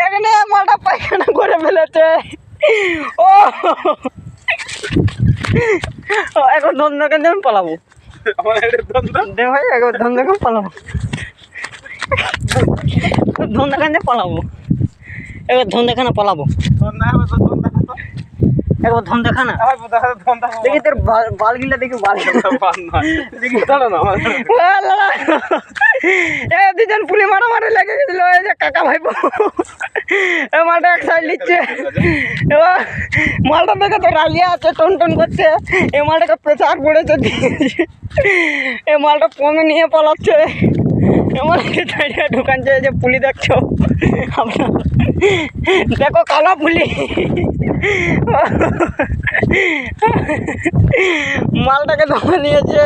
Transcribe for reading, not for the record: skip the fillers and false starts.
এখানে মালটা পায়খানা করে ফেলেছে। ও এখন ধন্দা কেন আমি পালাবো দে ভাই, একবার ধন্দা কেন পালাবো, ধন্দা কেন পালাবো, এবার ধন্দাখানা পালাবো, একবার ধন্দাখানা দেখি তোর বালগিলা দেখি দুজন পুলি মারামারি লেগে গেছিল। এই যে কাকা ভাইপো মালটা এক সাইড নিচ্ছে, এবার মালটা দেখে তো রালিয়া আছে, টন টন করছে। এই মালটাকে প্রেসার পড়েছে, এই মালটা পঙ্গে নিয়ে পালাচ্ছে। এমন ঢুকানছে যে পুলি দেখছো আপনার, দেখো কালো পুলি। মালটাকে ধরে নিয়েছে।